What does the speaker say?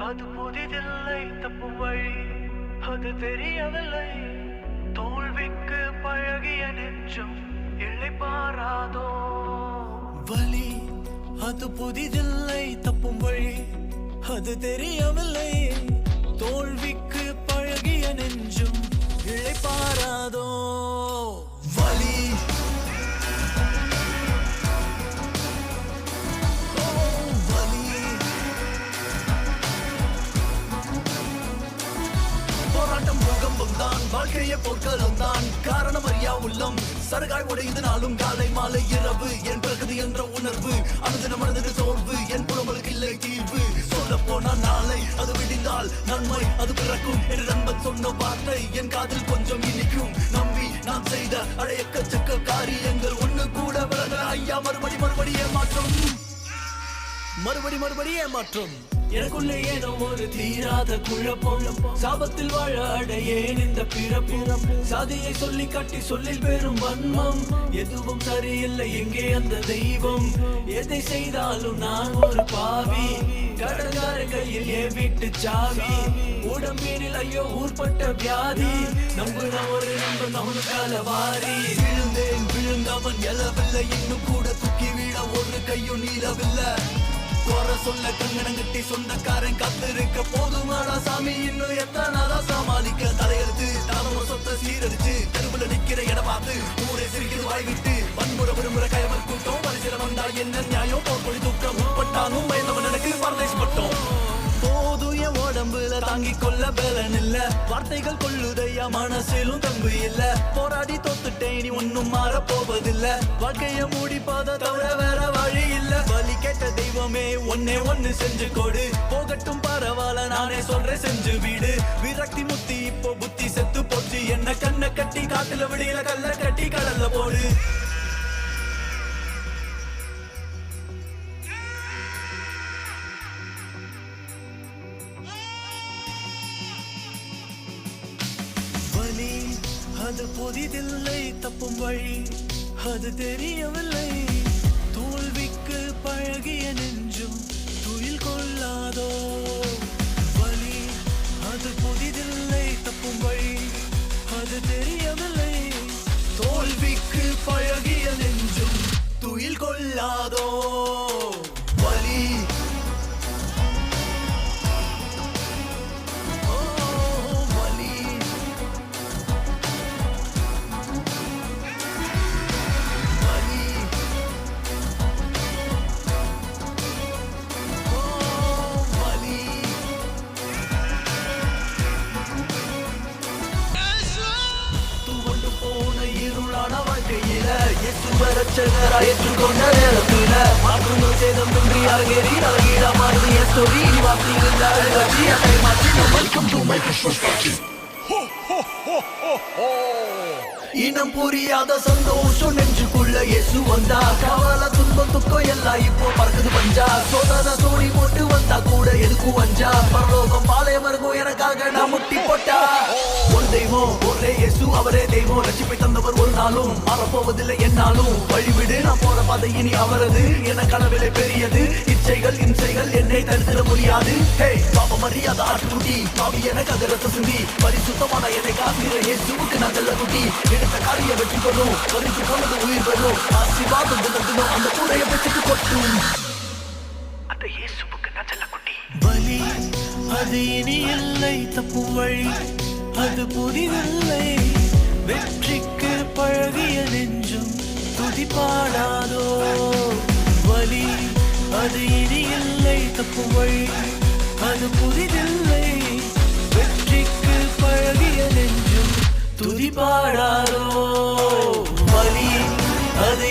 அது புதிதில்லை தப்பும் வழி அது தெரியவில்லை தோல்விக்கு பழகிய நெஞ்சம் எல்லை பாராதோ வலி அது புதிதில்லை தப்பும் வழி அது தெரியவில்லை தோல்விக்கு பழகிய நெஞ்சம் எல்லை பாராதோ வலி வாழ்க்கையே போர்க்களம் தான் காரணம் அறியா உள்ளம் சருகாய் உடையது நாளும் காலை மாலை இரவு என் பிறகுது என்ற உணர்வு அனுதினம் மனது சோர்வு என் புலம்பலுக்கு இல்லை தீர்வு சொல்ல போனா நாளை அது விடிந்தால் நன்மை அது பிறக்கும் என்று நண்பன் சொன்ன வார்த்தை என் காதில் கொஞ்சம் இனிக்கும் நம்பி நான் செய்த அழையக்கச்சக்க காரியங்கள் ஒண்ணு கூட விலக ஐயா மறுபடி ஏமாற்றம் எனக்குள்ளே ஏதோ ஒரு தீராத குழப்பம் சாபத்தில் வாழ அடையேன் இந்த பிறப்பும் சாதியை சொல்லி கட்டி சொல்லில் பெறும் வன்மம் எதுவும் சரியில்லை எங்கே அந்த தெய்வம் எதை செய்தாலும் நான் ஒரு பாவி கடற்கார கையில் என் வீட்டு சாவி உடம்பினில் ஐயோ ஊர்பட்ட வியாதி நம்புன ஒரு நண்பன் அவனுக்கால வாரி விழுந்தவன் எழவில்லை இன்னும் கூட தூக்கி வீழ ஒரு கையும் நீளவில்லை குறை சொல்ல கங்கணங்கட்டி சொந்தக்காரன் கத்திருக்க போதுமாடா சாமி இன்னும் எத்தனாதான் சமாளிக்க தலையெடுத்து தாமர சொத்த சீரடிச்சு தெருவுல நிக்கிற இடம் பார்த்து ஊரே சிரிக்கிறது வாய்விட்டு வன்முறை விடுமுறை கயவர் கூட்டம் பரிசில வந்தா என்ன நியாயம் போர்க்கொழி தூக்கம் உட்பட்டாலும் பயந்தவன் எனக்கு பரதேசப்பட்டோம் போதும் என் உடம்புல தாங்கிக் கொள்ள பலன் இல்ல வார்த்தைகள் கொள்ளுதையா மனசிலும் தம்பு இல்ல போராடி தோத்துட்டேன் நீ ஒன்னும் மாற போவதில்லை வாழ்க்கைய மூடிப்பாத தவிர வேற வழி இல்ல வலி கேட்ட தெய்வமே ஒன்னு செஞ்சு கொடு போகட்டும் பரவாயில்ல நானே சொல்றேன் செஞ்சு வீடு விரக்தி முத்தி இப்போ புத்தி செத்து போச்சு என்ன கண்ணை கட்டி காட்டுல விடியல கல்ல கட்டி கடல்ல போடு வலி அது புதிதில்லை தப்பும் வழி அது தெரியவில்லை தோல்விக்கு பழகிய நெஞ்சும் துயில் கொள்ளாதோ வலி அது புதிதில்லை தப்பும் வழி அது தெரியவில்லை தோல்விக்கு பழகிய நெஞ்சும் துயில் கொள்ளாதோ வலி ஏற்றுக்கொண்ட நேரத்துல மாற்றங்கள் சேதம் இன்றி அரங்கேறி அழகிட மாறிய ஸ்டோரி இனம் புரியாத சந்தோஷம் நெஞ்சுக்குள்ள இயேசு வந்தா கவலை துன்பம் துக்கம் எல்லாம் இப்போ பறக்குது பஞ்சா சோதனை சோடி போட்டு வந்தா கூட எதுக்கும் வஞ்சா பரலோகம் பாளைய மருங்கும் எனக்காக நான் முட்டி போட்டா ஒரு தெய்வம் ஒரே இயேசு அவரே தெய்வம் ரட்சிப்பை தந்தவர் ஒரு நாளும் மாறப்போவதில்லை என்னாலும் வழிவிடு நான் போற பாதை இனி அவரது என கனவிலை பெரியது இச்சைகள் இன்சைகள் என்னை தடுத்திட முடியாது ஹே பாபம் அறியாத ஆட்டுக்குட்டி பாவி எனக்காக ரத்த சிந்தி பரிசுத்தமான என்னை காக்கிற இயேசுவுக்கு நான் நல்ல குட்டி எடுத்த காரிய வெற்றி கொள்ளும் பறித்து போனது உயிர் பெறும் ஆசீர்வாதம் தினத்தினோம் அந்த கூடைய பெற்றுக்கு கொட்டும் அந்த இயேசுவுக்கு நான் நல்ல குட்டி வலி அது இனி இல்லை தப்பு வழி அது புதிதில்லை வெற்றிக்கு பழகிய நெஞ்சும் துதிப்பாடாதோ வலி அது இனி இல்லை தப்பு வழி அது புதிதில்லை வெற்றிக்கு பழகிய நெஞ்சும் துதிப்பாடாதோ வலி அது